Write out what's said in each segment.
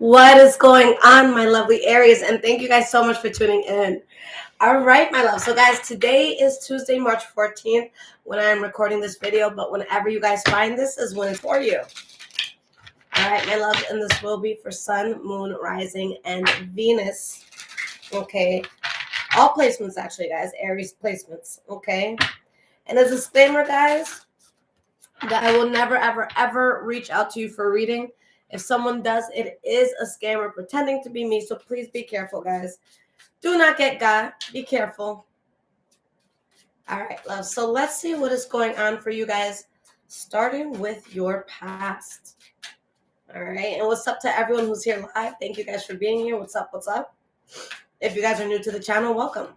What is going on, my lovely Aries? And thank you guys so much for tuning in. All right, my love. So, guys, today is Tuesday, March 14th when I'm recording this video, but whenever you guys find this is when it's for you. All right, my love, and this will be for Sun, Moon, Rising, and Venus. Okay. All placements, actually, guys. Aries placements. Okay. And as a disclaimer, guys, that I will never, ever, ever reach out to you for a reading. If someone does, it is a scammer pretending to be me. So please be careful, guys. Do not get got. Be careful. All right, love. So let's see what is going on for you guys, starting with your past. All right. And what's up to everyone who's here live? Thank you guys for being here. What's up? What's up? If you guys are new to the channel, welcome.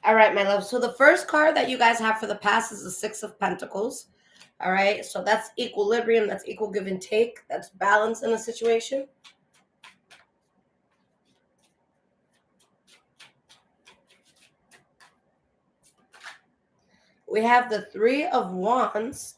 All right, my love. So the first card that you guys have for the past is the Six of Pentacles. All right. So that's equilibrium. That's equal give and take. That's balance in a situation. We have the Three of Wands.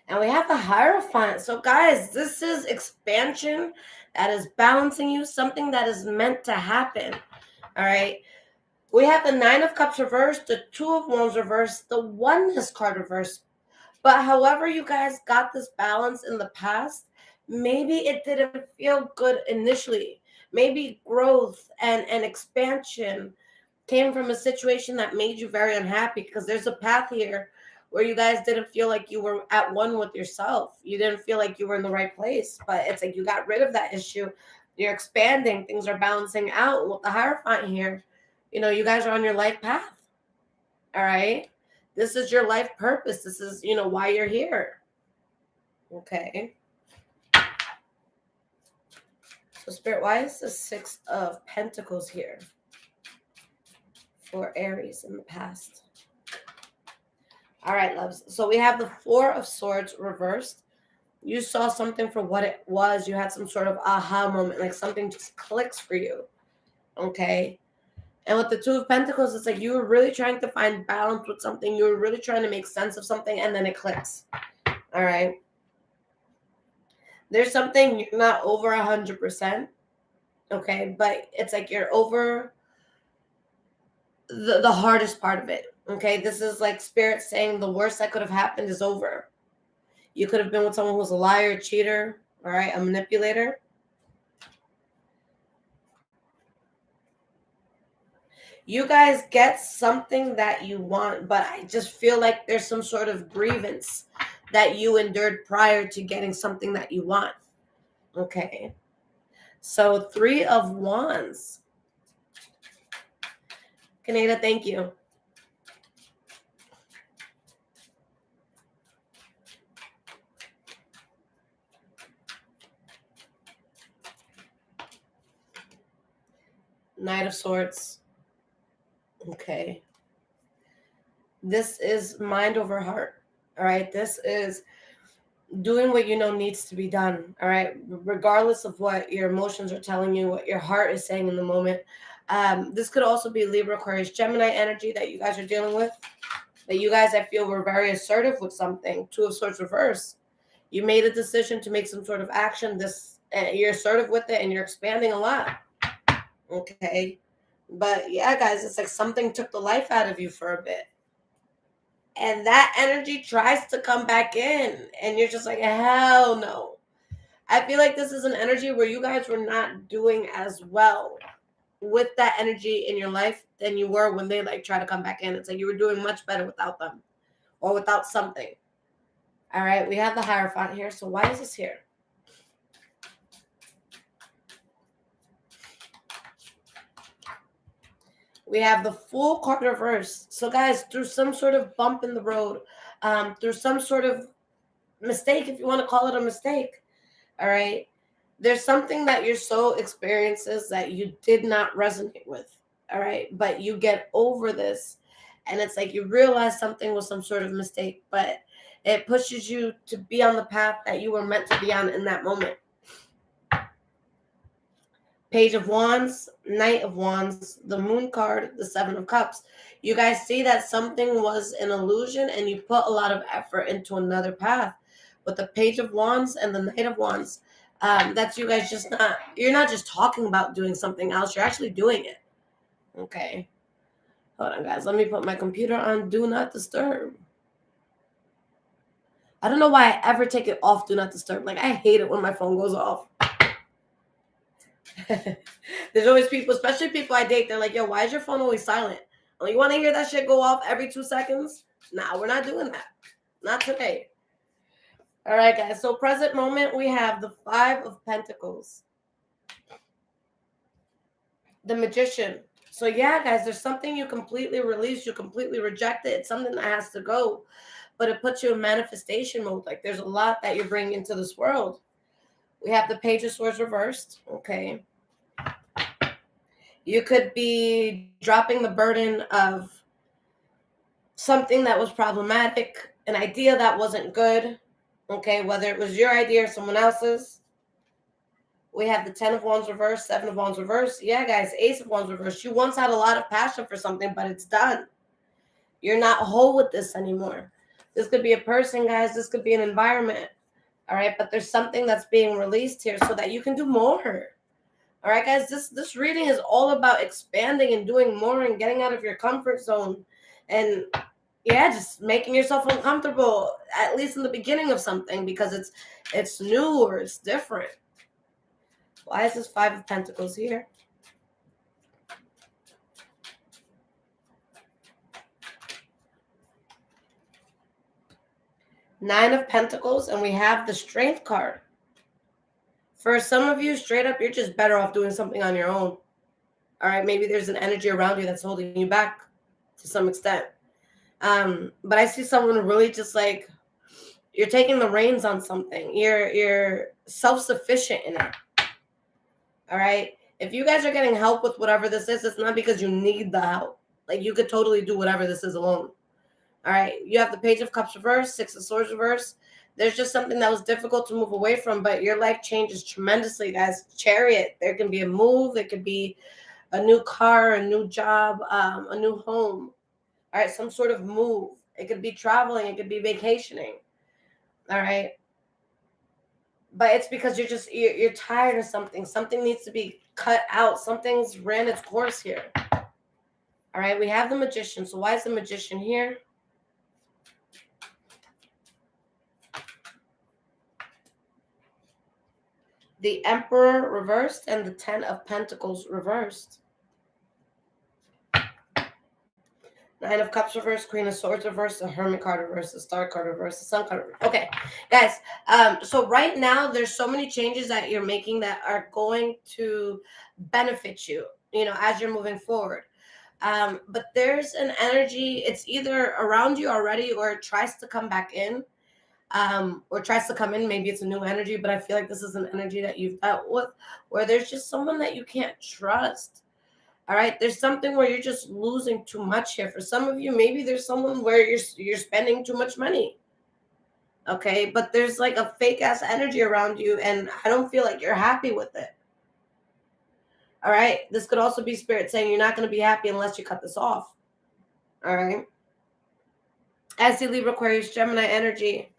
And we have the Hierophant. So, guys, this is expansion that is balancing you, something that is meant to happen. All right. We have the Nine of Cups reversed, the Two of Wands reversed, the Oneness card reversed. But however you guys got this balance in the past, maybe it didn't feel good initially. Maybe growth and expansion came from a situation that made you very unhappy, because there's a path here where you guys didn't feel like you were at one with yourself. You didn't feel like you were in the right place, but it's like you got rid of that issue. You're expanding. Things are balancing out. With the Hierophant here, you know, you guys are on your life path. All right. This is your life purpose. This is, you know, why you're here. Okay. So, Spirit, why is the Six of Pentacles here for Aries in the past? All right, loves. So we have the Four of Swords reversed. You saw something for what it was. You had some sort of aha moment, like something just clicks for you. Okay. And with the Two of Pentacles, it's like you were really trying to find balance with something. You were really trying to make sense of something, and then it clicks. All right. There's something you're not over 100%. Okay. But it's like you're over the hardest part of it. Okay. This is like Spirit saying the worst that could have happened is over. You could have been with someone who's a liar, a cheater, all right, a manipulator. You guys get something that you want, but I just feel like there's some sort of grievance that you endured prior to getting something that you want. Okay. So Three of Wands. Kaneda, thank you. Knight of Swords. Okay. This is mind over heart. All right. This is doing what you know needs to be done. All right. Regardless of what your emotions are telling you, what your heart is saying in the moment. This could also be Libra, Aquarius, Gemini energy that you guys are dealing with. That you guys, I feel, were very assertive with something. Two of Swords reverse. You made a decision to make some sort of action. You're assertive with it, and you're expanding a lot. Okay. But yeah, guys, it's like something took the life out of you for a bit. And that energy tries to come back in. And you're just like, hell no. I feel like this is an energy where you guys were not doing as well with that energy in your life than you were when they like try to come back in. It's like you were doing much better without them or without something. All right. We have the Hierophant here. So why is this here? We have the Fool card reversed. So, guys, through some sort of bump in the road, through some sort of mistake, if you want to call it a mistake, all right, there's something that your soul experiences that you did not resonate with, all right, but you get over this, and it's like you realize something was some sort of mistake, but it pushes you to be on the path that you were meant to be on in that moment. Page of Wands, Knight of Wands, the Moon card, the Seven of Cups. You guys see that something was an illusion and you put a lot of effort into another path. With the Page of Wands and the Knight of Wands, that's you guys you're not just talking about doing something else, you're actually doing it. Okay. Hold on, guys. Let me put my computer on Do Not Disturb. I don't know why I ever take it off Do Not Disturb. Like, I hate it when my phone goes off. There's always people, especially people I date, they're like, yo, why is your phone always silent? Oh, you want to hear that shit go off every 2 seconds? Nah, we're not doing that. Not today. All right, guys. So present moment, we have the Five of Pentacles. The Magician. So yeah, guys, there's something you completely release, you completely reject it. It's something that has to go, but it puts you in manifestation mode. Like there's a lot that you're bringing into this world. We have the Page of Swords reversed. Okay. You could be dropping the burden of something that was problematic, an idea that wasn't good. Okay, whether it was your idea or someone else's. We have the 10 of Wands reversed, 7 of Wands reversed. Yeah, guys, Ace of Wands reversed. You once had a lot of passion for something, but it's done. You're not whole with this anymore. This could be a person, guys. This could be an environment. All right, but there's something that's being released here so that you can do more. All right, guys, this reading is all about expanding and doing more and getting out of your comfort zone. And yeah, just making yourself uncomfortable, at least in the beginning of something, because it's new or it's different. Why is this Five of Pentacles here? Nine of Pentacles, and we have the Strength card. For some of you, straight up, you're just better off doing something on your own. All right, maybe there's an energy around you that's holding you back to some extent. But I see someone really just like, you're taking the reins on something. You're self-sufficient in it. All right. If you guys are getting help with whatever this is, it's not because you need the help. Like you could totally do whatever this is alone. All right. You have the Page of Cups reversed, Six of Swords reversed. There's just something that was difficult to move away from, but your life changes tremendously, guys. Chariot. There can be a move. There could be a new car, a new job, a new home. All right. Some sort of move. It could be traveling. It could be vacationing. All right. But it's because you're tired of something. Something needs to be cut out. Something's ran its course here. All right, we have the Magician. So why is the Magician here? The Emperor reversed and the 10 of Pentacles reversed. Nine of Cups reversed, Queen of Swords reversed, the Hermit card reversed, the Star card reversed, the Sun card reversed. Okay, guys. So right now there's so many changes that you're making that are going to benefit you, as you're moving forward. But there's an energy, it's either around you already or it tries to come back in, or tries to come in. Maybe it's a new energy, but I feel like this is an energy that you've dealt with where there's just someone that you can't trust. All right, there's something where you're just losing too much here. For some of you, maybe there's someone where you're spending too much money. Okay, but there's like a fake ass energy around you, and I don't feel like you're happy with it. All right, this could also be Spirit saying you're not going to be happy unless you cut this off. All right, I see Libra, Aquarius, Gemini energy.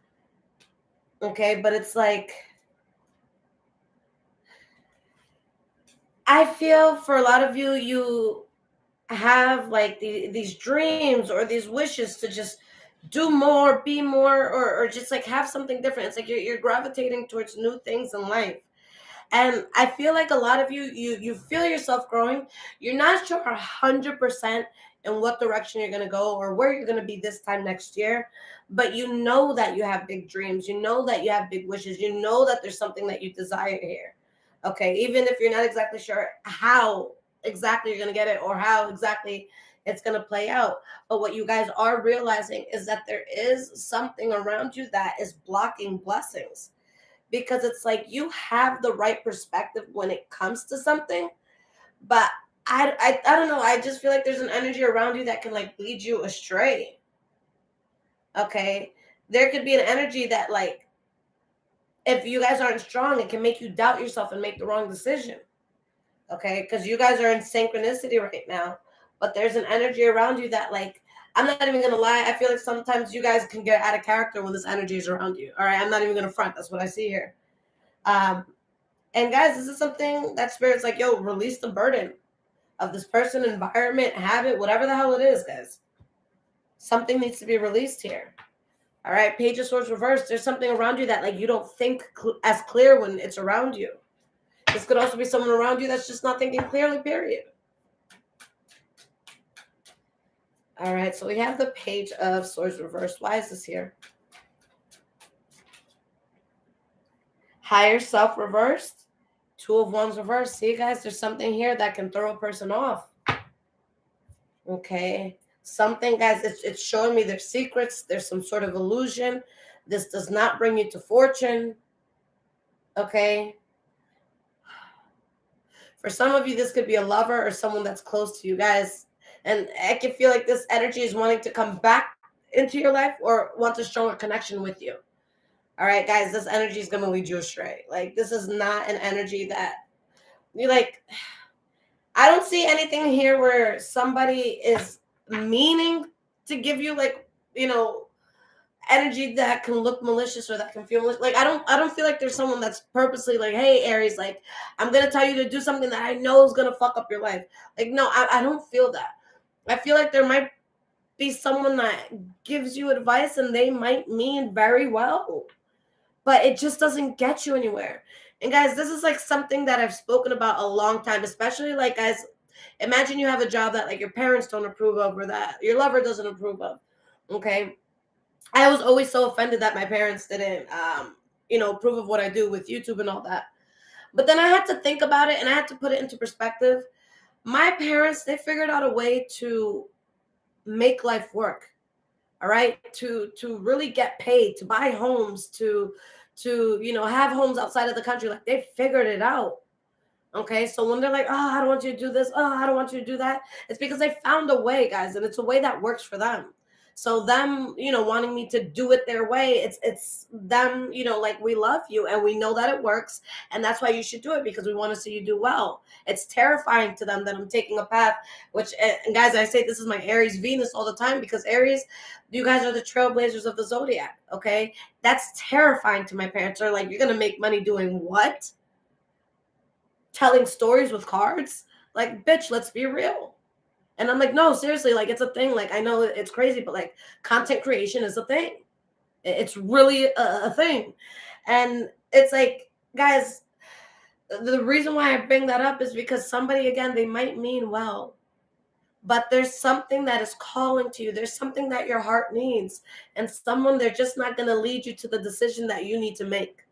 Okay, but it's like, I feel for a lot of you, you have like these dreams or these wishes to just do more, be more, or just like have something different. It's like you're gravitating towards new things in life. And I feel like a lot of you feel yourself growing. You're not sure 100% in what direction you're going to go or where you're going to be this time next year. But you know that you have big dreams. You know that you have big wishes. You know that there's something that you desire here. Okay, even if you're not exactly sure how exactly you're going to get it or how exactly it's going to play out. But what you guys are realizing is that there is something around you that is blocking blessings. Because it's like you have the right perspective when it comes to something, but I don't know. I just feel like there's an energy around you that can like lead you astray. Okay, there could be an energy that like, if you guys aren't strong, it can make you doubt yourself and make the wrong decision. okay? Because you guys are in synchronicity right now, but there's an energy around you that, like, I'm not even gonna lie, I feel like sometimes you guys can get out of character when this energy is around you. All right, I'm not even gonna front. That's what I see here. Um, and guys, this is something that spirit's like, yo, release the burden of this person, environment, habit, whatever the hell it is, guys. Something needs to be released here. All right, Page of Swords reversed. There's something around you that, like, you don't think as clear when it's around you. This could also be someone around you that's just not thinking clearly, period. All right, so we have the Page of Swords reversed. Why is this here? Higher self reversed. Two of Wands reversed. See, guys, there's something here that can throw a person off. Okay. Something, guys, it's showing me there's secrets. There's some sort of illusion. This does not bring you to fortune. Okay. For some of you, this could be a lover or someone that's close to you, guys. And I can feel like this energy is wanting to come back into your life or want a stronger connection with you. All right, guys, this energy is going to lead you astray. Like, this is not an energy that you like. I don't see anything here where somebody is meaning to give you, like, energy that can look malicious or that can feel malicious. Like, I don't feel like there's someone that's purposely like, hey, Aries, like, I'm gonna tell you to do something that I know is gonna fuck up your life. Like, no, I don't feel that. I feel like there might be someone that gives you advice and they might mean very well, but it just doesn't get you anywhere. And guys, this is like something that I've spoken about a long time, especially, like, guys, imagine you have a job that, like, your parents don't approve of or that your lover doesn't approve of. Okay. I was always so offended that my parents didn't approve of what I do with YouTube and all that. But then I had to think about it and I had to put it into perspective. My parents, they figured out a way to make life work. All right, to really get paid, to buy homes, to have homes outside of the country. Like, they figured it out. Okay, so when they're like, oh, I don't want you to do this, oh, I don't want you to do that, it's because they found a way, guys, and it's a way that works for them. So them, wanting me to do it their way, it's them, like, we love you and we know that it works, and that's why you should do it, because we want to see you do well. It's terrifying to them that I'm taking a path, which, and guys, I say this is my Aries Venus all the time, because Aries, you guys are the trailblazers of the zodiac. Okay, that's terrifying to my parents. They're like, you're gonna make money doing what? Telling stories with cards? Like, bitch, let's be real. And I'm like, no, seriously, like, it's a thing. Like, I know it's crazy, but, like, content creation is a thing. It's really a thing. And it's like, guys, the reason why I bring that up is because somebody, again, they might mean well, but there's something that is calling to you. There's something that your heart needs. And someone, they're just not going to lead you to the decision that you need to make.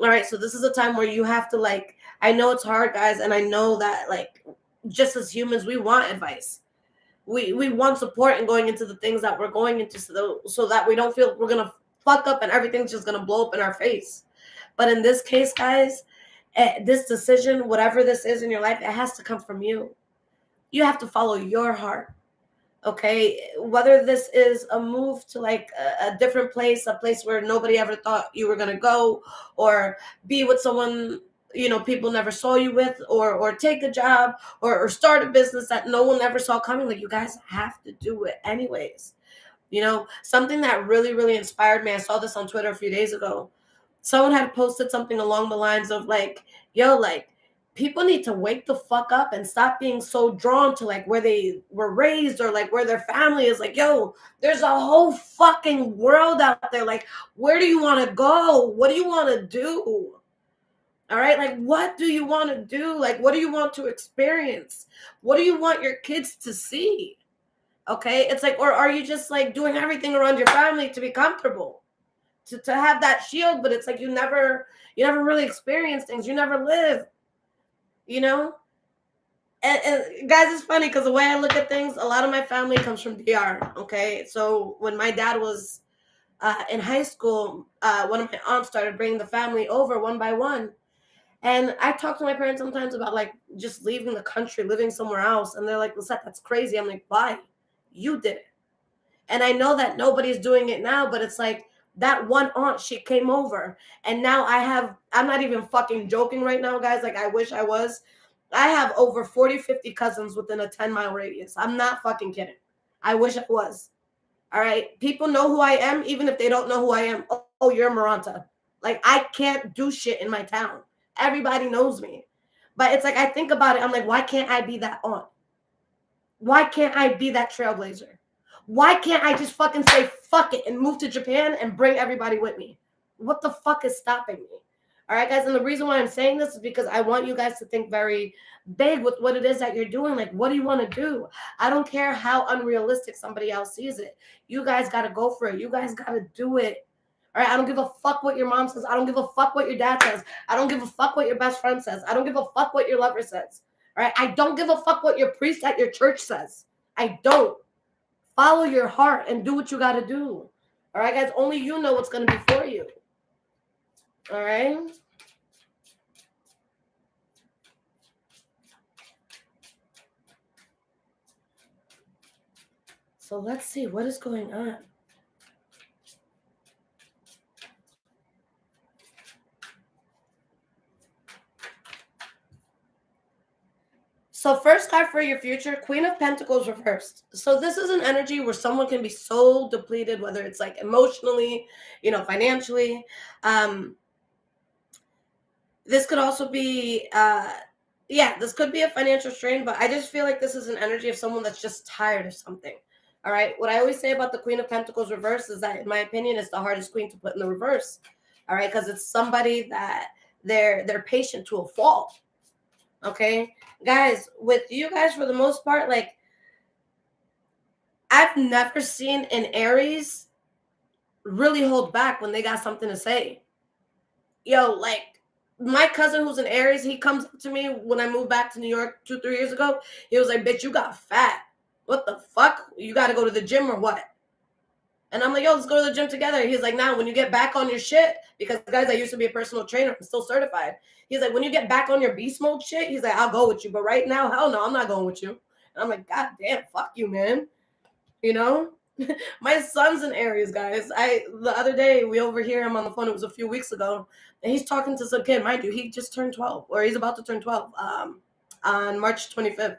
All right, so this is a time where you have to, like, I know it's hard, guys, and I know that, like, just as humans, we want advice. We want support in going into the things that we're going into, so that we don't feel we're gonna fuck up and everything's just gonna blow up in our face. But in this case, guys, this decision, whatever this is in your life, it has to come from you. You have to follow your heart. Okay, whether this is a move to, like, a different place, a place where nobody ever thought you were going to go, or be with someone people never saw you with, or take a job, or start a business that no one ever saw coming. Like, you guys have to do it anyways. Something that really, really inspired me, I saw this on Twitter a few days ago. Someone had posted something along the lines of, like, yo, like, people need to wake the fuck up and stop being so drawn to, like, where they were raised or, like, where their family is. Like, yo, there's a whole fucking world out there. Like, where do you want to go? What do you want to do? All right, like, what do you want to do? Like, what do you want to experience? What do you want your kids to see? Okay, it's like, or are you just, like, doing everything around your family to be comfortable, to have that shield? But it's like you never really experience things. You never live. And guys, it's funny because the way I look at things, a lot of my family comes from DR. Okay, so when my dad was in high school, one of my aunts started bringing the family over one by one, and I talk to my parents sometimes about, like, just leaving the country, living somewhere else, and they're like, Lisette, that's crazy. I'm like, why? You did it. And I know that nobody's doing it now, but it's like, that one aunt, she came over, and now I'm not even fucking joking right now, guys. Like, I wish I was. I have over 40, 50 cousins within a 10-mile radius. I'm not fucking kidding. I wish I was. All right. People know who I am, even if they don't know who I am. Oh, you're Moronta. Like, I can't do shit in my town. Everybody knows me. But it's like, I think about it. I'm like, why can't I be that aunt? Why can't I be that trailblazer? Why can't I just fucking say fuck it and move to Japan and bring everybody with me? What the fuck is stopping me? All right, guys. And the reason why I'm saying this is because I want you guys to think very big with what it is that you're doing. Like, what do you want to do? I don't care how unrealistic somebody else sees it. You guys got to go for it. You guys got to do it. All right. I don't give a fuck what your mom says. I don't give a fuck what your dad says. I don't give a fuck what your best friend says. I don't give a fuck what your lover says. All right. I don't give a fuck what your priest at your church says. I don't. Follow your heart and do what you got to do. All right, guys. Only you know what's going to be for you. All right. So let's see what is going on. So first card for your future, Queen of Pentacles reversed. So this is an energy where someone can be so depleted, whether it's like emotionally, financially. This could also be, this could be a financial strain, but I just feel like this is an energy of someone that's just tired of something. All right. What I always say about the Queen of Pentacles reverse is that, in my opinion, it's the hardest queen to put in the reverse. All right. Because it's somebody that they're patient to a fault. Okay. Guys, with you guys, for the most part, like, I've never seen an Aries really hold back when they got something to say. Yo, like, my cousin who's an Aries, he comes up to me when I moved back to New York 2-3 years ago. He was like, bitch, you got fat. What the fuck? You got to go to the gym or what? And I'm like, yo, let's go to the gym together. He's like, nah, when you get back on your shit, because guys, I used to be a personal trainer. I'm still certified. He's like, when you get back on your beast mode shit, he's like, I'll go with you. But right now, hell no, I'm not going with you. And I'm like, God damn, fuck you, man. You know? My son's in Aries, guys. The other day we overhear him on the phone. It was a few weeks ago, and he's talking to some kid. Mind you, he just turned 12, or he's about to turn 12 on March 25th.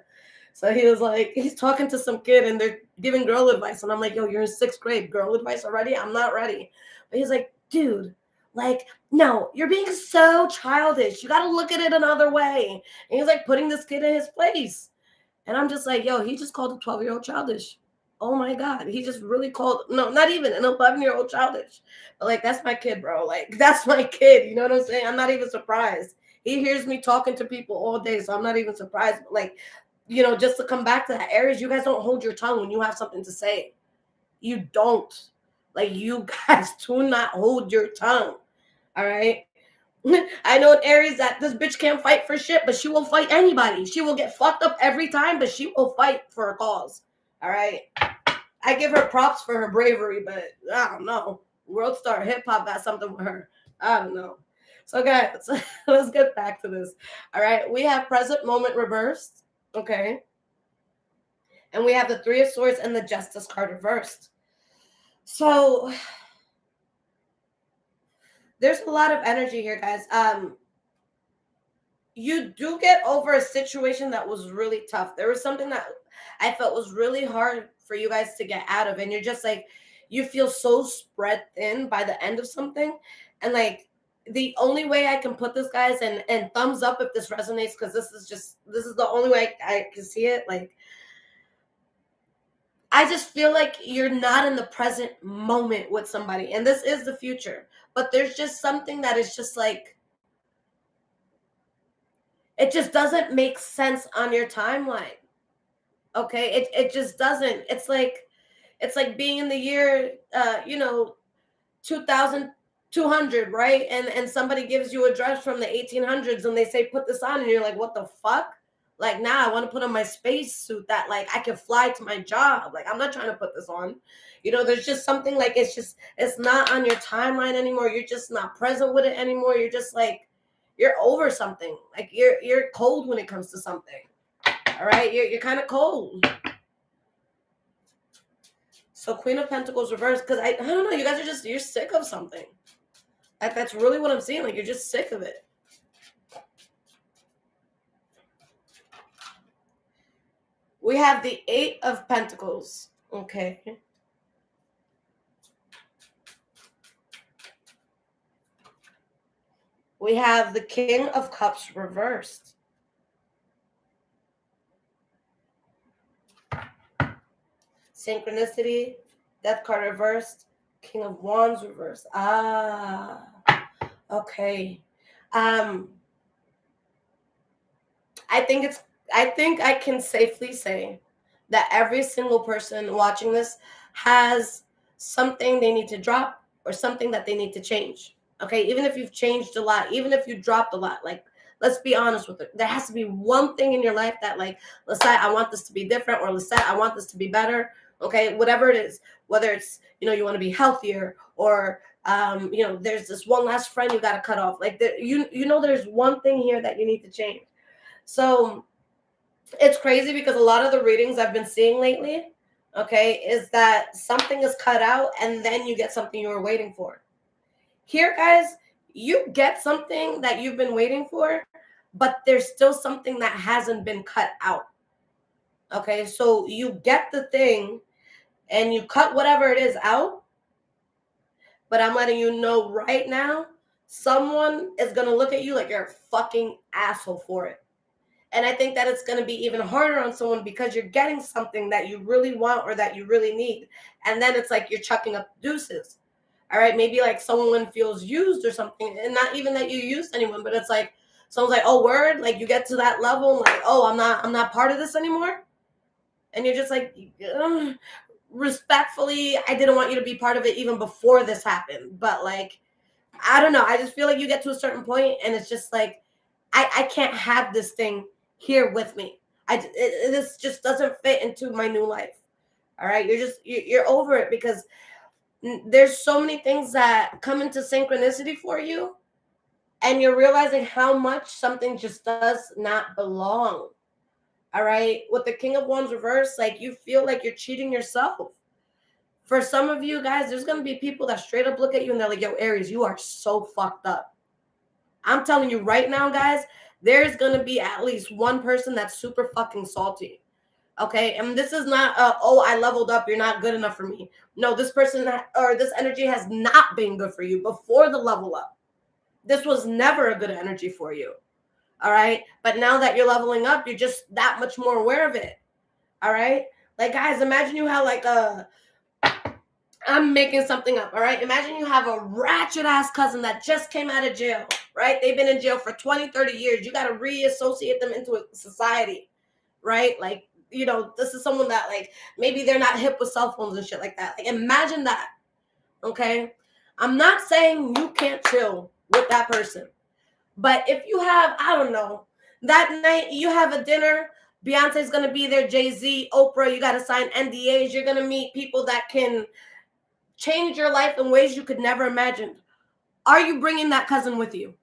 So he was like, he's talking to some kid, and they're giving girl advice, and I'm like, yo, you're in 6th grade, girl advice already? I'm not ready. But he's like, dude, like, no, you're being so childish. You got to look at it another way. And he's like putting this kid in his place, and I'm just like, yo, he just called a 12-year-old childish. Oh my God. He just really called, no, not even an 11-year-old childish. But like, that's my kid, bro. Like, that's my kid. You know what I'm saying? I'm not even surprised. He hears me talking to people all day, so I'm not even surprised. But like, just to come back to that, Aries, you guys don't hold your tongue when you have something to say. You don't. Like, you guys do not hold your tongue. All right? I know in Aries that this bitch can't fight for shit, but she will fight anybody. She will get fucked up every time, but she will fight for a cause. All right? I give her props for her bravery, but I don't know. World star hip hop got something with her. I don't know. So guys, let's get back to this. All right, we have present moment reversed. Okay. And we have the 3 of Swords and the Justice card reversed. So there's a lot of energy here, guys. You do get over a situation that was really tough. There was something that I felt was really hard for you guys to get out of, and you're just like, you feel so spread thin by the end of something. And like, the only way I can put this, guys, and thumbs up if this resonates, because this is the only way I can see it. Like, I just feel like you're not in the present moment with somebody, and this is the future, but there's just something that is just like, it just doesn't make sense on your timeline. Okay, it just doesn't. It's like being in the year 2200, right? And somebody gives you a dress from the 1800s and they say put this on, and you're like, what the fuck? Like, now I want to put on my space suit that like I can fly to my job. Like, I'm not trying to put this on. There's just something like, it's not on your timeline anymore. You're just not present with it anymore. You're just like, you're over something. Like, you're cold when it comes to something. All right, you're kind of cold. So Queen of Pentacles reversed, because I don't know, you guys are you're sick of something. That's really what I'm seeing. Like, you're just sick of it. We have the Eight of Pentacles. Okay. We have the King of Cups reversed. Synchronicity, Death card reversed, King of Wands reversed. Okay. I think I can safely say that every single person watching this has something they need to drop or something that they need to change. Okay, even if you've changed a lot, even if you dropped a lot, like, let's be honest with it. There has to be one thing in your life that, like, Lisette, I want this to be different, or Lisette, I want this to be better. Okay, whatever it is, whether it's, you want to be healthier, or there's this one last friend you got to cut off. Like, there's one thing here that you need to change. So it's crazy because a lot of the readings I've been seeing lately, okay, is that something is cut out and then you get something you were waiting for. Here, guys, you get something that you've been waiting for, but there's still something that hasn't been cut out. Okay, so you get the thing and you cut whatever it is out, but I'm letting you know right now, someone is going to look at you like you're a fucking asshole for it. And I think that it's going to be even harder on someone because you're getting something that you really want or that you really need. And then it's like you're chucking up deuces. All right. Maybe like someone feels used or something. And not even that you used anyone, but it's like someone's like, oh, word. Like, you get to that level, like, oh, I'm not part of this anymore. And you're just like, respectfully, I didn't want you to be part of it even before this happened. But like, I don't know. I just feel like you get to a certain point and it's just like, I can't have this thing here with me. This just doesn't fit into my new life. All right, you're over it because there's so many things that come into synchronicity for you, and you're realizing how much something just does not belong. All right, with the King of Wands reverse, like, you feel like you're cheating yourself. For some of you guys, there's gonna be people that straight up look at you and they're like, yo, Aries, you are so fucked up. I'm telling you right now, guys, there's going to be at least one person that's super fucking salty. Okay. And this is not, oh, I leveled up, you're not good enough for me. No, this person or this energy has not been good for you before the level up. This was never a good energy for you. All right. But now that you're leveling up, you're just that much more aware of it. All right. Like, guys, imagine you have like I'm making something up, all right? Imagine you have a ratchet-ass cousin that just came out of jail, right? They've been in jail for 20, 30 years. You got to reassociate them into society, right? Like, this is someone that, like, maybe they're not hip with cell phones and shit like that. Like, imagine that, okay? I'm not saying you can't chill with that person. But if you have, I don't know, that night you have a dinner, Beyonce's going to be there, Jay-Z, Oprah, you got to sign NDAs. You're going to meet people that can change your life in ways you could never imagine. Are you bringing that cousin with you?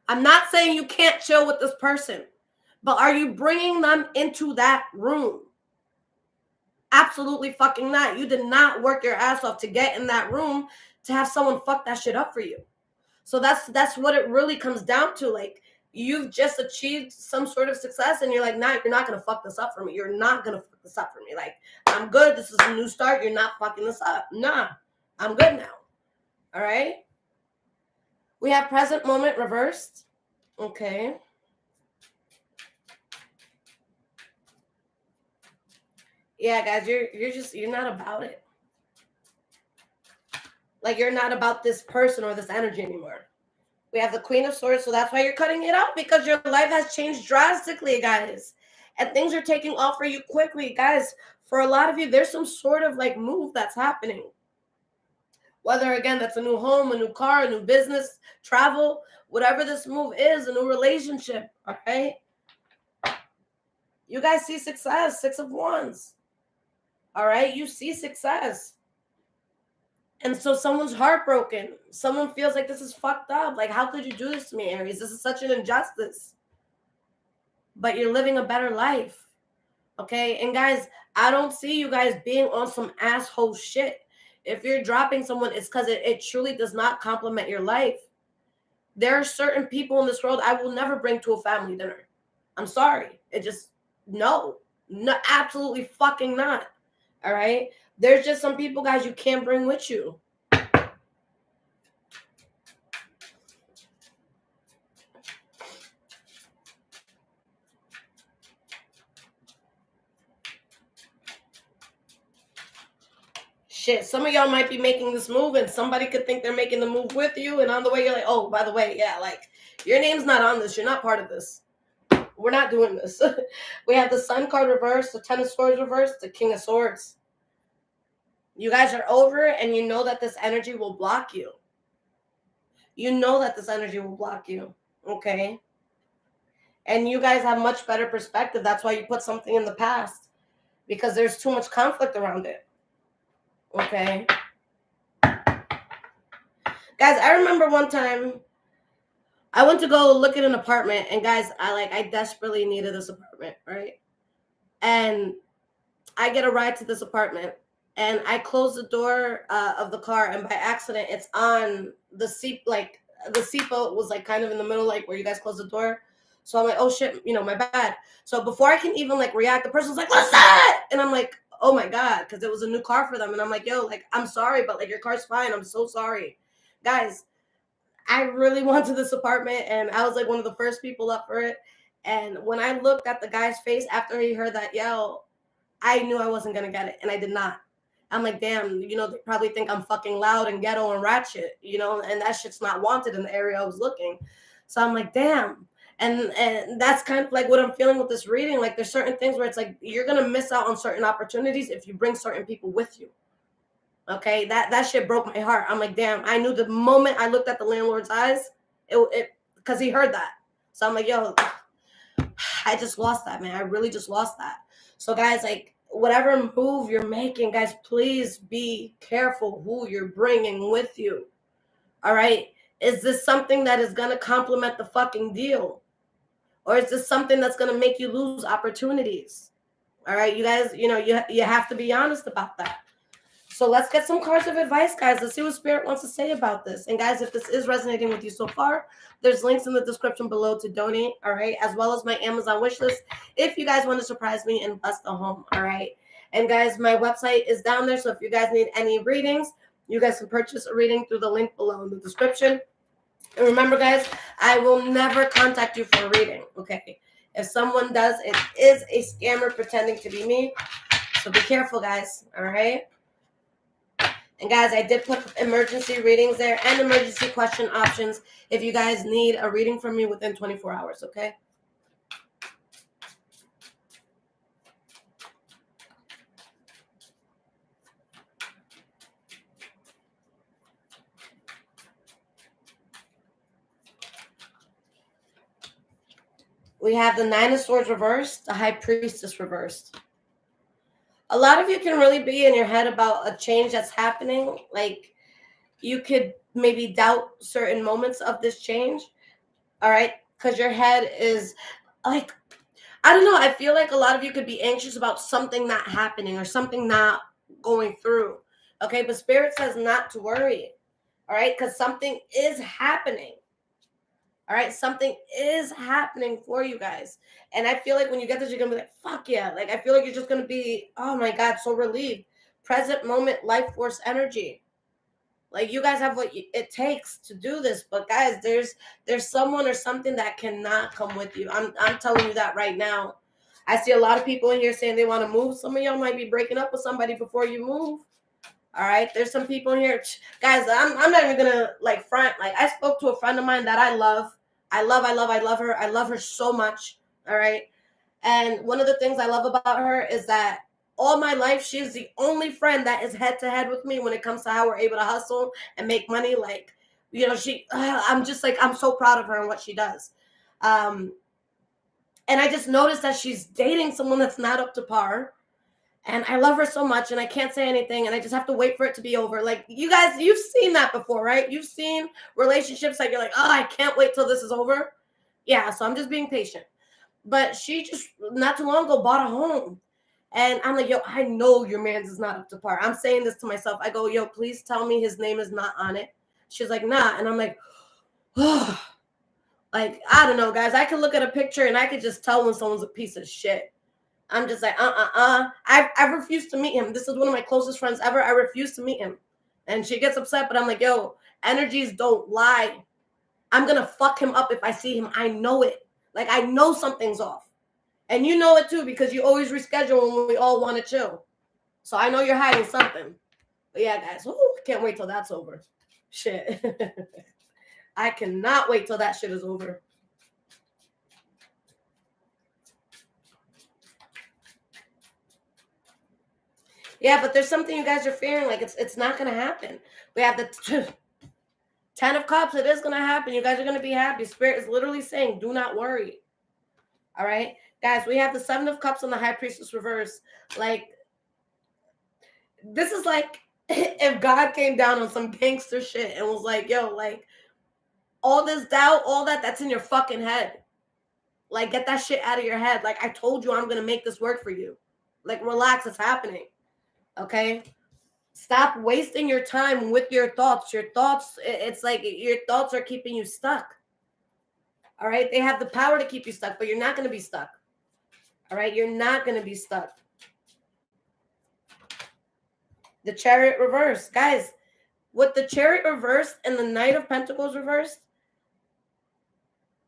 I'm not saying you can't chill with this person, but are you bringing them into that room? Absolutely fucking not. You did not work your ass off to get in that room to have someone fuck that shit up for you. So that's what it really comes down to. Like, you've just achieved some sort of success and you're like, nah, you're not going to fuck this up for me. You're not going to fuck this up for me. Like, I'm good. This is a new start. You're not fucking this up. Nah, I'm good now. All right. We have present moment reversed. Okay. Yeah, guys, you're not about it. Like, you're not about this person or this energy anymore. We have the Queen of Swords, so that's why you're cutting it out, because your life has changed drastically, guys. And things are taking off for you quickly. Guys, for a lot of you, there's some sort of like move that's happening. Whether, again, that's a new home, a new car, a new business, travel, whatever this move is, a new relationship, all right? You guys see success, Six of Wands, all right? You see success. And so someone's heartbroken. Someone feels like this is fucked up. Like, how could you do this to me, Aries? This is such an injustice. But you're living a better life. Okay? And guys, I don't see you guys being on some asshole shit. If you're dropping someone, it's because it truly does not complement your life. There are certain people in this world I will never bring to a family dinner. I'm sorry. No, no, absolutely fucking not. All right. There's just some people, guys, you can't bring with you. Shit, some of y'all might be making this move and somebody could think they're making the move with you, and on the way you're like, oh, by the way, yeah, like your name's not on this, you're not part of this, we're not doing this. We have the Sun card reversed, the Ten of Swords reversed, the King of Swords. You guys are over it, and you know that this energy will block you. You know that this energy will block you, okay? And you guys have much better perspective. That's why you put something in the past, because there's too much conflict around it, okay? Guys, I remember one time I went to go look at an apartment, and guys, I desperately needed this apartment, right? And I get a ride to this apartment, and I close the door of the car, and by accident, it's on the seat. Like the seatbelt was like kind of in the middle, like where you guys close the door. So I'm like, oh shit, my bad. So before I can even like react, the person's like, what's that? And I'm like, oh my god, because it was a new car for them, and I'm like, yo, like I'm sorry, but like your car's fine. I'm so sorry, guys. I really wanted this apartment, and I was like one of the first people up for it. And when I looked at the guy's face after he heard that yell, I knew I wasn't gonna get it, and I did not. I'm like, damn, they probably think I'm fucking loud and ghetto and ratchet, and that shit's not wanted in the area I was looking. So I'm like, damn. And that's kind of like what I'm feeling with this reading. Like there's certain things where it's like you're gonna miss out on certain opportunities if you bring certain people with you. Okay, that shit broke my heart. I'm like, damn, I knew the moment I looked at the landlord's eyes, it because he heard that. So I'm like, yo, I just lost that, man. I really just lost that. So guys, like whatever move you're making, guys, please be careful who you're bringing with you. All right? Is this something that is going to complement the fucking deal? Or is this something that's going to make you lose opportunities? All right, you guys, you have to be honest about that. So let's get some cards of advice, guys. Let's see what Spirit wants to say about this. And guys, if this is resonating with you so far, there's links in the description below to donate, all right, as well as my Amazon wish list if you guys want to surprise me and bless the home, all right? And guys, my website is down there, so if you guys need any readings, you guys can purchase a reading through the link below in the description. And remember, guys, I will never contact you for a reading, okay? If someone does, it is a scammer pretending to be me, so be careful, guys, all right? And guys, I did put emergency readings there and emergency question options if you guys need a reading from me within 24 hours, okay? We have the Nine of Swords reversed, the High Priestess reversed. A lot of you can really be in your head about a change that's happening. Like you could maybe doubt certain moments of this change, all right? Because your head is like, I don't know. I feel like a lot of you could be anxious about something not happening or something not going through. Okay, but Spirit says not to worry. All right, because something is happening. All right, something is happening for you guys. And I feel like when you get this, you're going to be like, fuck yeah. Like, I feel like you're just going to be, oh my God, so relieved. Present moment, life force energy. Like you guys have what it takes to do this, but guys, there's someone or something that cannot come with you. I'm telling you that right now. I see a lot of people in here saying they want to move. Some of y'all might be breaking up with somebody before you move. All right, there's some people in here, guys. I'm not even gonna like front. Like I spoke to a friend of mine that I love. I love her. I love her so much. All right, and one of the things I love about her is that all my life, she's the only friend that is head to head with me when it comes to how we're able to hustle and make money. Like, I'm just like, I'm so proud of her and what she does. And I just noticed that she's dating someone that's not up to par. And I love her so much and I can't say anything. And I just have to wait for it to be over. Like, you guys, you've seen that before, right? You've seen relationships that you're like, oh, I can't wait till this is over. Yeah, so I'm just being patient. But she just not too long ago bought a home. And I'm like, yo, I know your man's is not up to par. I'm saying this to myself. I go, yo, please tell me his name is not on it. She's like, nah. And I'm like, oh, like, I don't know, guys. I can look at a picture and I could just tell when someone's a piece of shit. I'm just like, I refuse to meet him. This is one of my closest friends ever. I refuse to meet him. And she gets upset, but I'm like, yo, energies don't lie. I'm going to fuck him up if I see him. I know it. Like, I know something's off. And you know it too, because you always reschedule when we all want to chill. So I know you're hiding something. But yeah, guys, can't wait till that's over. Shit. I cannot wait till that shit is over. Yeah, but there's something you guys are fearing, like it's not gonna happen. We have the 10 of Cups. It is gonna happen. You guys are gonna be happy. Spirit is literally saying, do not worry. All right, guys. We have the 7 of Cups on the High Priestess reverse. Like, this is like if God came down on some gangster shit and was like, yo, like, all this doubt, all that's in your fucking head. Like, get that shit out of your head. Like, I told you I'm gonna make this work for you. Like, relax, it's happening. Okay? Stop wasting your time with your thoughts. Your thoughts, it's like your thoughts are keeping you stuck. All right? They have the power to keep you stuck, but you're not gonna be stuck. All right? You're not gonna be stuck. The Chariot reverse. Guys, with the Chariot reversed and the Knight of Pentacles reversed,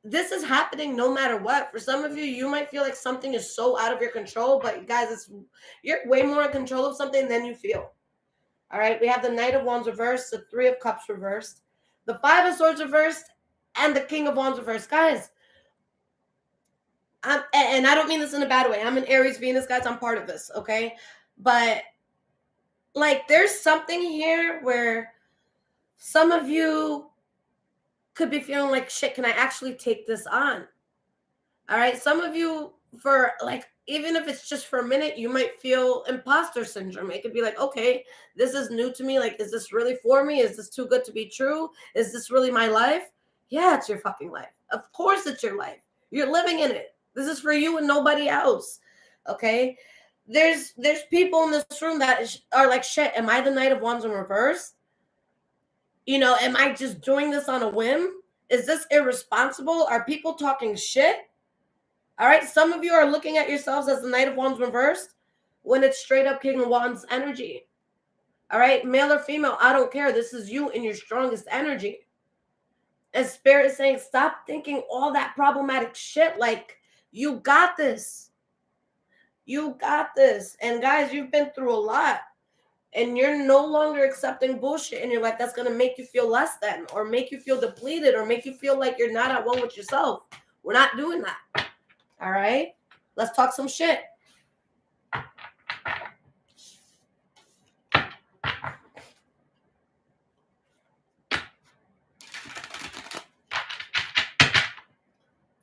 this is happening no matter what. For some of you, you might feel like something is so out of your control, but guys, you're way more in control of something than you feel. All right, we have the Knight of Wands reversed, the 3 of Cups reversed, the 5 of Swords reversed, and the King of Wands reversed. Guys, and I don't mean this in a bad way. I'm an Aries Venus, guys. I'm part of this, okay? But, like, there's something here where some of you could be feeling like, shit, can I actually take this on? All right, some of you, for like, even if it's just for a minute, you might feel imposter syndrome. It could be like, okay, this is new to me. Like, is this really for me? Is this too good to be true? Is this really my life? Yeah, it's your fucking life. Of course it's your life. You're living in it. This is for you and nobody else. Okay? There's people in this room that are like, shit, am I the Knight of Wands in reverse? You know, am I just doing this on a whim? Is this irresponsible? Are people talking shit? All right, some of you are looking at yourselves as the Knight of Wands reversed when it's straight up King of Wands energy. All right, male or female, I don't care. This is you in your strongest energy. And Spirit is saying, stop thinking all that problematic shit. Like, you got this. You got this. And guys, you've been through a lot. And you're no longer accepting bullshit in your life that's going to make you feel less than, or make you feel depleted, or make you feel like you're not at one with yourself. We're not doing that. All right, let's talk some shit.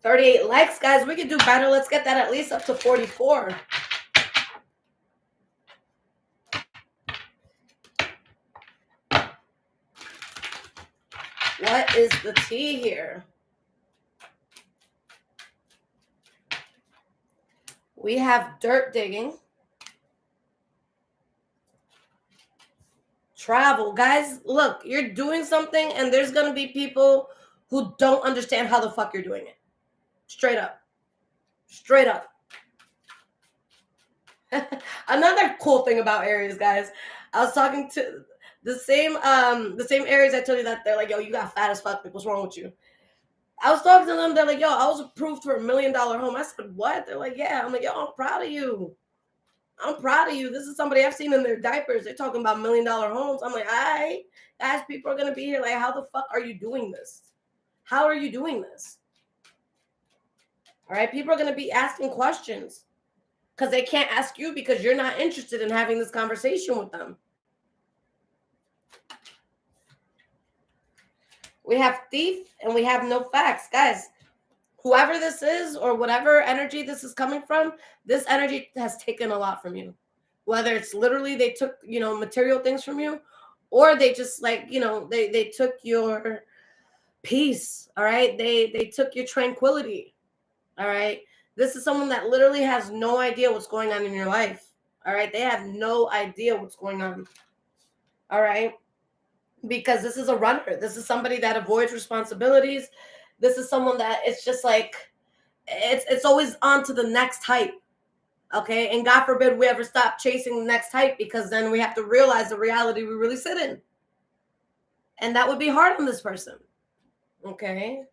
$38 likes, guys. We can do better. Let's get that at least up to 44. What is the tea here? We have dirt digging. Travel. Guys, look, you're doing something and there's going to be people who don't understand how the fuck you're doing it. Straight up. Straight up. Another cool thing about Aries, guys. I was talking to the same Aries I told you that they're like, yo, you got fat as fuck. Like, what's wrong with you? I was talking to them. They're like, yo, I was approved for $1 million home. I said, what? They're like, yeah. I'm like, yo, I'm proud of you. I'm proud of you. This is somebody I've seen in their diapers. They're talking about $1 million homes. I'm like, all right, guys, people are going to be here. Like, how the fuck are you doing this? How are you doing this? All right. People are going to be asking questions because they can't ask you because you're not interested in having this conversation with them. We have thief and we have no facts. Guys, whoever this is or whatever energy this is coming from, this energy has taken a lot from you. Whether it's literally they took, material things from you, or they just they took your peace. All right. They took your tranquility. All right. This is someone that literally has no idea what's going on in your life. All right. They have no idea what's going on. All right. Because this is a runner. This is somebody that avoids responsibilities. This is someone that it's just like, it's always on to the next hype. Okay, and God forbid we ever stop chasing the next hype, because then we have to realize the reality we really sit in. And that would be hard on this person. Okay.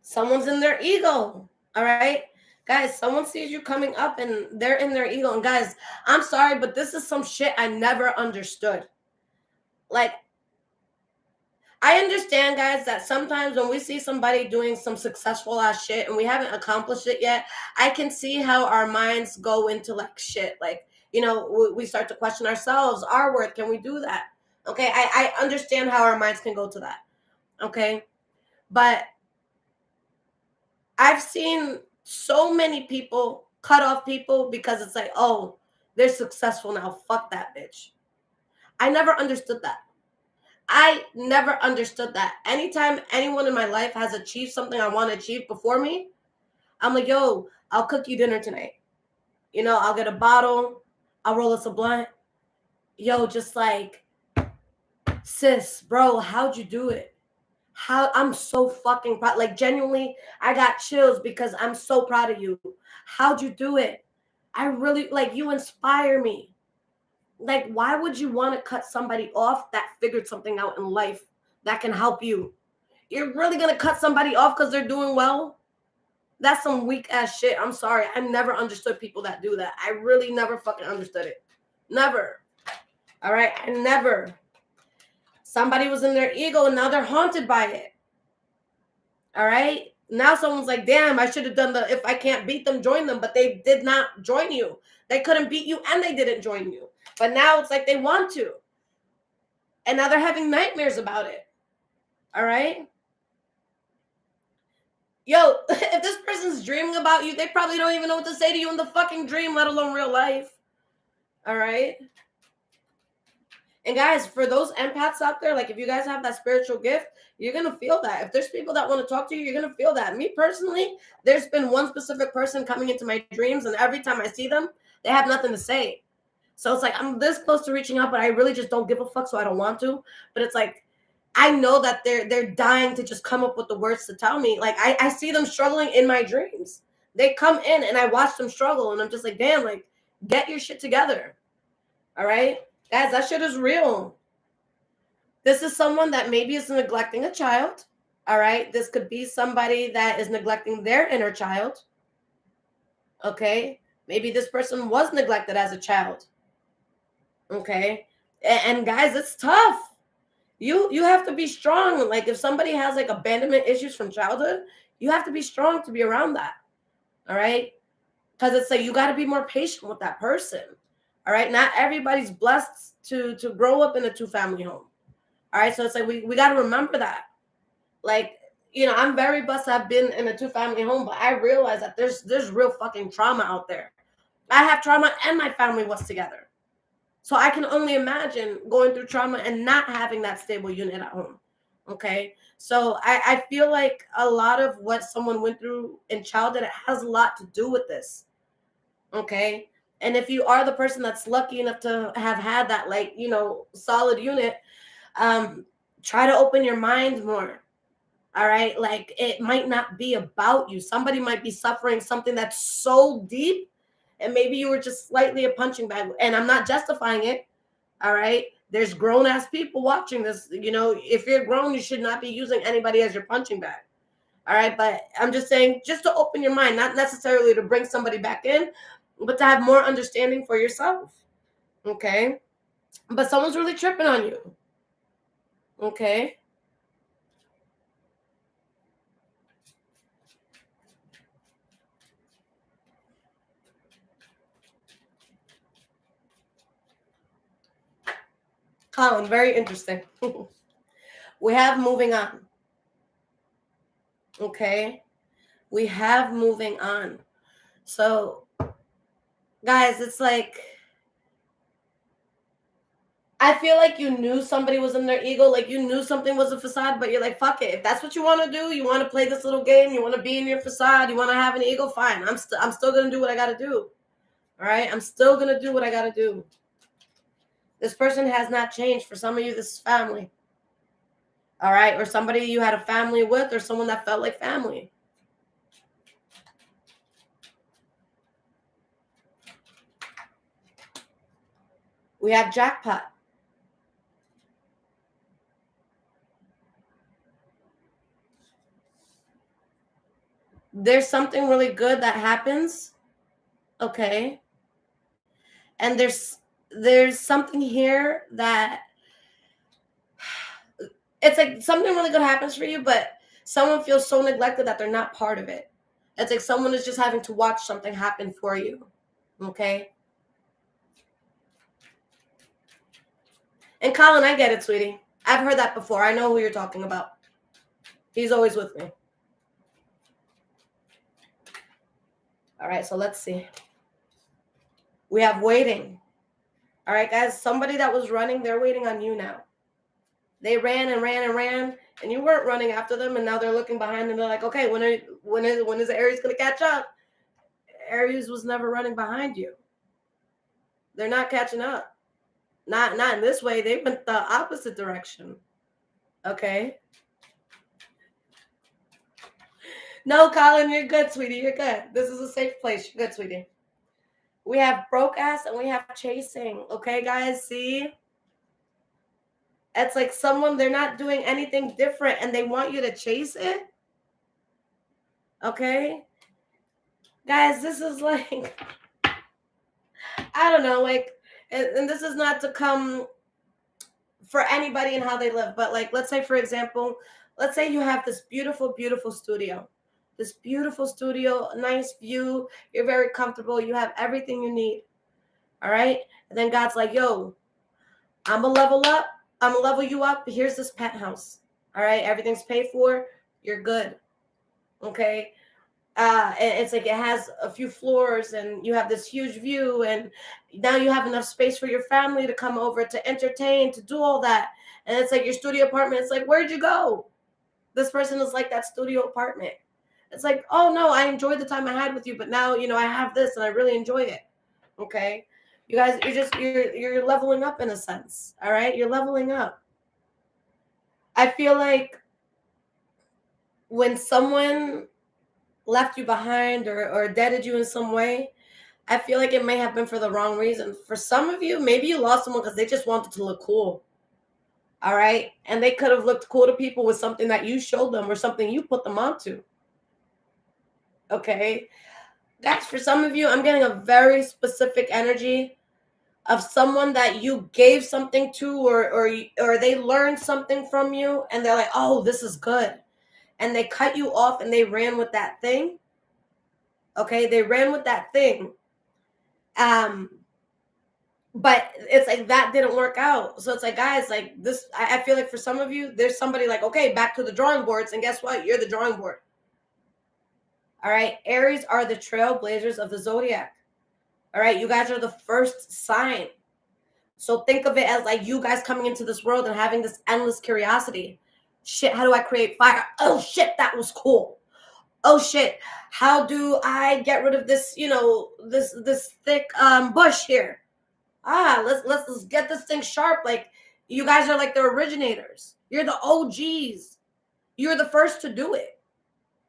Someone's in their ego. All right. Guys, someone sees you coming up and they're in their ego. And guys, I'm sorry, but this is some shit I never understood. Like, I understand, guys, that sometimes when we see somebody doing some successful ass shit and we haven't accomplished it yet, I can see how our minds go into like shit. Like, you know, we start to question ourselves, our worth. Can we do that? Okay. I understand how our minds can go to that. Okay. But I've seen so many people cut off people because it's like, oh, they're successful now. Fuck that bitch. I never understood that. I never understood that. Anytime anyone in my life has achieved something I want to achieve before me, I'm like, yo, I'll cook you dinner tonight. You know, I'll get a bottle. I'll roll us a blunt. Yo, just like, sis, bro, how'd you do it? How I'm so fucking proud. Like, genuinely, I got chills because I'm so proud of you. How'd you do it? I really, like, you inspire me. Like, why would you want to cut somebody off that figured something out in life that can help you? You're really gonna cut somebody off because they're doing well? That's some weak ass shit. I'm sorry. I never understood people that do that. I really never fucking understood it. Never. All right. I never. Somebody was in their ego and now they're haunted by it. All right. Now someone's like, damn, I should have done the if I can't beat them, join them. But they did not join you. They couldn't beat you and they didn't join you. But now it's like they want to. And now they're having nightmares about it. All right. Yo, if this person's dreaming about you, they probably don't even know what to say to you in the fucking dream, let alone real life. All right. And guys, for those empaths out there, like if you guys have that spiritual gift, you're going to feel that. If there's people that want to talk to you, you're going to feel that. Me personally, there's been one specific person coming into my dreams, and every time I see them, they have nothing to say. So it's like, I'm this close to reaching out, but I really just don't give a fuck, so I don't want to. But it's like, I know that they're dying to just come up with the words to tell me. Like, I see them struggling in my dreams. They come in and I watch them struggle, and I'm just like, damn, like, get your shit together. All right? Guys, that shit is real. This is someone that maybe is neglecting a child. All right? This could be somebody that is neglecting their inner child. Okay? Maybe this person was neglected as a child. Okay? And guys, it's tough. You have to be strong. Like if somebody has like abandonment issues from childhood, you have to be strong to be around that. All right? Because it's like you got to be more patient with that person. All right? Not everybody's blessed to grow up in a two-family home. All right? So it's like we got to remember that. Like, you know, I'm very blessed to have been in a two-family home, but I realize that there's real fucking trauma out there. I have trauma and my family was together. So I can only imagine going through trauma and not having that stable unit at home. Okay. So I feel like a lot of what someone went through in childhood, it has a lot to do with this. Okay. And if you are the person that's lucky enough to have had that, like, you know, solid unit, try to open your mind more. All right. Like it might not be about you. Somebody might be suffering something that's so deep, and maybe you were just slightly a punching bag. And I'm not justifying it. All right. There's grown ass people watching this. You know, if you're grown, you should not be using anybody as your punching bag. All right. But I'm just saying, just to open your mind, not necessarily to bring somebody back in, but to have more understanding for yourself. Okay. But someone's really tripping on you. Okay. Colin, very interesting. We have moving on. Okay. We have moving on. So, guys, it's like, I feel like you knew somebody was in their ego, like you knew something was a facade, but you're like, fuck it. If that's what you want to do, you want to play this little game, you want to be in your facade, you want to have an ego, fine. I'm still going to do what I got to do. All right? I'm still going to do what I got to do. This person has not changed. For some of you, this is family. All right. Or somebody you had a family with, or someone that felt like family. We have jackpot. There's something really good that happens. Okay. And there's something here that it's like something really good happens for you, but someone feels so neglected that they're not part of it. It's like someone is just having to watch something happen for you. Okay. And Colin, I get it, sweetie. I've heard that before. I know who you're talking about. He's always with me. All right, so let's see. We have waiting. All right, guys, somebody that was running, they're waiting on you now. They ran and ran and ran, and you weren't running after them, and now they're looking behind and they're like, okay, when is Aries going to catch up? Aries was never running behind you. They're not catching up. Not in this way. They went the opposite direction. Okay. No, Colin, you're good, sweetie. You're good. This is a safe place. You're good, sweetie. We have broke ass and we have chasing. Okay, guys, see? It's like someone, they're not doing anything different and they want you to chase it. Okay? Guys, this is like, I don't know, like, and this is not to come for anybody and how they live, but like, let's say, for example, let's say you have this beautiful, beautiful studio. This beautiful studio, nice view, you're very comfortable, you have everything you need. All right? And then God's like, yo, I'm gonna level up. I'm gonna level you up. Here's this penthouse. All right, everything's paid for. You're good. Okay. It's like it has a few floors, and you have this huge view, and now you have enough space for your family to come over to entertain, to do all that. And it's like your studio apartment. It's like, where'd you go? This person is like that studio apartment. It's like, oh no, I enjoyed the time I had with you, but now I have this, and I really enjoy it. Okay. You guys, you're leveling up in a sense. All right, you're leveling up. I feel like when someone left you behind or deaded you in some way, I feel like it may have been for the wrong reason. For some of you, maybe you lost someone because they just wanted to look cool. All right, and they could have looked cool to people with something that you showed them or something you put them onto. Okay, guys, for some of you, I'm getting a very specific energy of someone that you gave something to, or they learned something from you, and they're like, oh, this is good, and they cut you off and they ran with that thing. Okay, they ran with that thing, but it's like that didn't work out. So it's like, guys, like this, I feel like for some of you, there's somebody like, okay, back to the drawing boards, and guess what, you're the drawing board. All right, Aries are the trailblazers of the zodiac. All right, you guys are the first sign. So think of it as like you guys coming into this world and having this endless curiosity. Shit, how do I create fire? Oh shit, that was cool. Oh shit, how do I get rid of this, this thick bush here? Let's get this thing sharp. Like, you guys are like the originators. You're the OGs. You're the first to do it.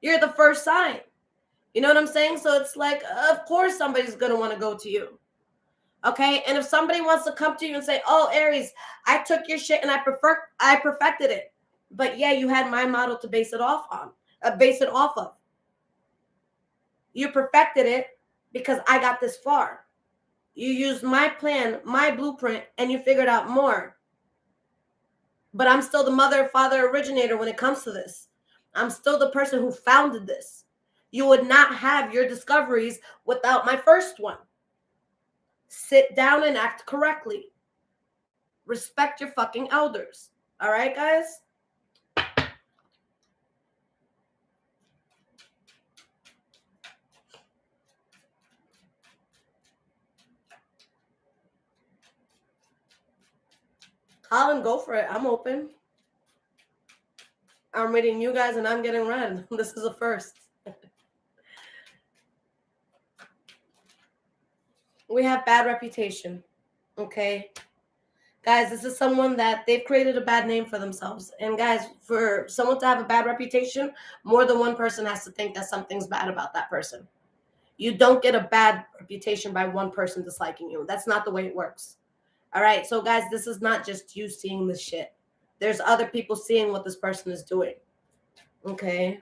You're the first sign. You know what I'm saying? So it's like, of course somebody's gonna want to go to you. Okay, and if somebody wants to come to you and say, "Oh, Aries, I took your shit and I perfected it," but yeah, you had my model to base it off of. You perfected it because I got this far. You used my plan, my blueprint, and you figured out more. But I'm still the mother, father, originator when it comes to this. I'm still the person who founded this. You would not have your discoveries without my first one. Sit down and act correctly. Respect your fucking elders. All right, guys? Colin, go for it. I'm open. I'm reading you guys and I'm getting read. This is a first. We have bad reputation. Okay? Guys, this is someone that they've created a bad name for themselves. And guys, for someone to have a bad reputation, more than one person has to think that something's bad about that person. You don't get a bad reputation by one person disliking you. That's not the way it works. All right. So, guys, this is not just you seeing this shit. There's other people seeing what this person is doing. Okay.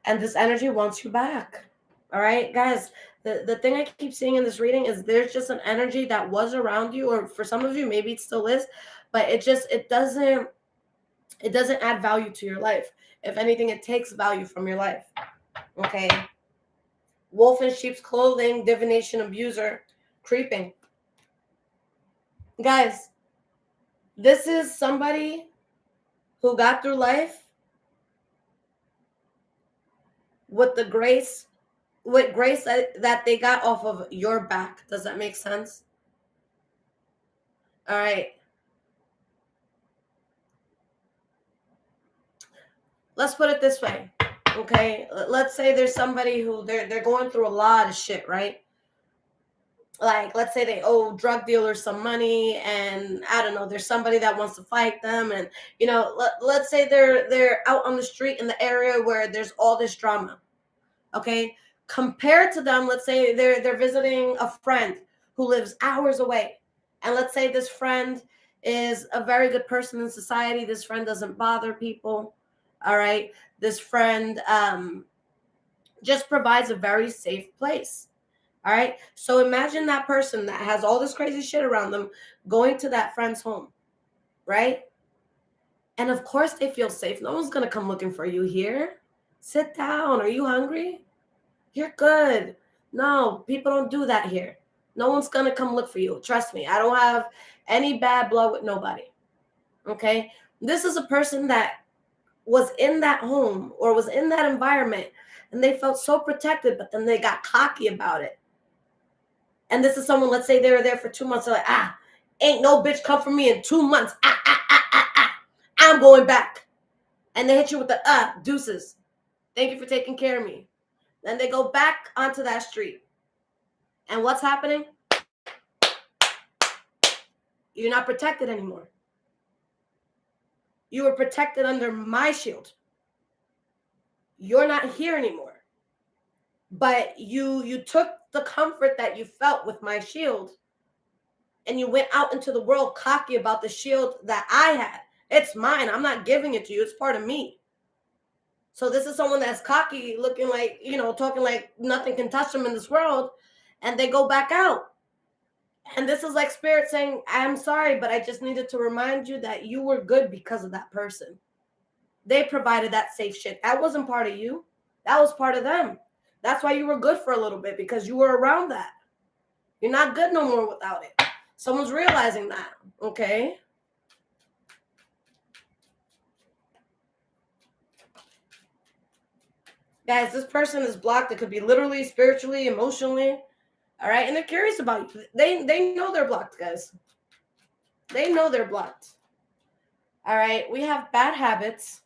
And this energy wants you back. All right, guys. The thing I keep seeing in this reading is there's just an energy that was around you, or for some of you, maybe it still is, but it doesn't add value to your life. If anything, it takes value from your life. Okay. Wolf in sheep's clothing, divination abuser, creeping. Guys, this is somebody who got through life with grace that they got off of your back. Does that make sense? All right. Let's put it this way. Okay. Let's say there's somebody who they're going through a lot of shit, right? Like, let's say they owe drug dealers some money, and I don't know, there's somebody that wants to fight them, and let's say they're out on the street in the area where there's all this drama. Okay, compared to them, let's say they're visiting a friend who lives hours away, and let's say this friend is a very good person in society. This friend doesn't bother people. All right, this friend just provides a very safe place. All right. So imagine that person that has all this crazy shit around them going to that friend's home. Right. And of course they feel safe. No one's going to come looking for you here. Sit down. Are you hungry? You're good. No, people don't do that here. No one's going to come look for you. Trust me. I don't have any bad blood with nobody. Okay. This is a person that was in that home or was in that environment, and they felt so protected, but then they got cocky about it. And this is someone, let's say they were there for 2 months. They're like, ain't no bitch come for me in 2 months. I'm going back. And they hit you with the deuces. Thank you for taking care of me. Then they go back onto that street. And what's happening? You're not protected anymore. You were protected under my shield. You're not here anymore. But you took the comfort that you felt with my shield, and you went out into the world cocky about the shield that I had. It's mine. I'm not giving it to you. It's part of me. So this is someone that's cocky, looking like, talking like nothing can touch them in this world, and they go back out. And this is like spirit saying, I'm sorry, but I just needed to remind you that you were good because of that person. They provided that safe shit. That wasn't part of you. That was part of them. That's why you were good for a little bit, because you were around that. You're not good no more without it. Someone's realizing that, okay? Guys, this person is blocked. It could be literally, spiritually, emotionally, all right? And they're curious about you. They know they're blocked, guys. They know they're blocked. All right, we have bad habits.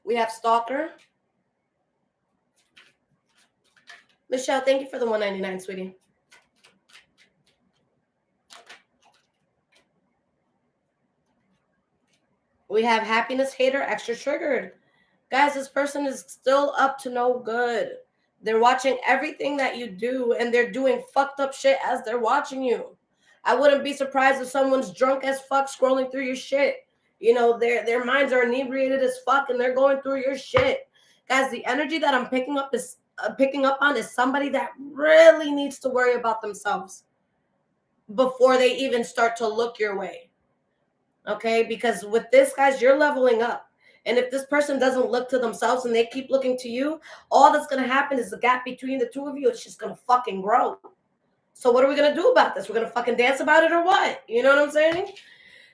We have stalker. Michelle, thank you for the $1.99, sweetie. We have happiness hater, extra triggered. Guys, this person is still up to no good. They're watching everything that you do, and they're doing fucked up shit as they're watching you. I wouldn't be surprised if someone's drunk as fuck scrolling through your shit. Their minds are inebriated as fuck, and they're going through your shit. Guys, the energy that I'm picking up on is somebody that really needs to worry about themselves before they even start to look your way. Okay? Because with this, guys, you're leveling up. And if this person doesn't look to themselves and they keep looking to you, all that's going to happen is the gap between the two of you, it's just going to fucking grow. So what are we going to do about this? We're going to fucking dance about it or what? You know what I'm saying?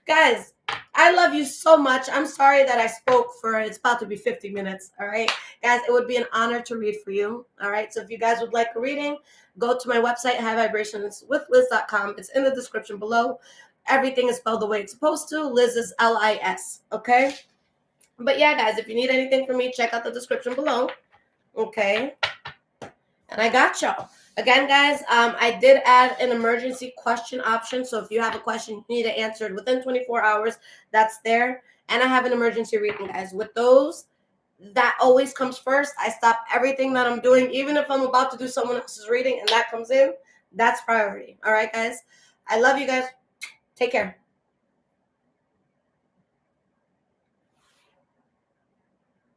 Guys, I love you so much. I'm sorry that I spoke for, it's about to be 50 minutes. All right. Guys, it would be an honor to read for you. All right. So if you guys would like a reading, go to my website, highvibrationswithliz.com. It's in the description below. Everything is spelled the way it's supposed to. Liz is L-I-S. Okay. But yeah, guys, if you need anything from me, check out the description below. Okay. And I got y'all. Again, guys, I did add an emergency question option. So if you have a question you need it answered within 24 hours, that's there. And I have an emergency reading, guys. With those, that always comes first. I stop everything that I'm doing, even if I'm about to do someone else's reading and that comes in, that's priority. All right, guys. I love you guys. Take care.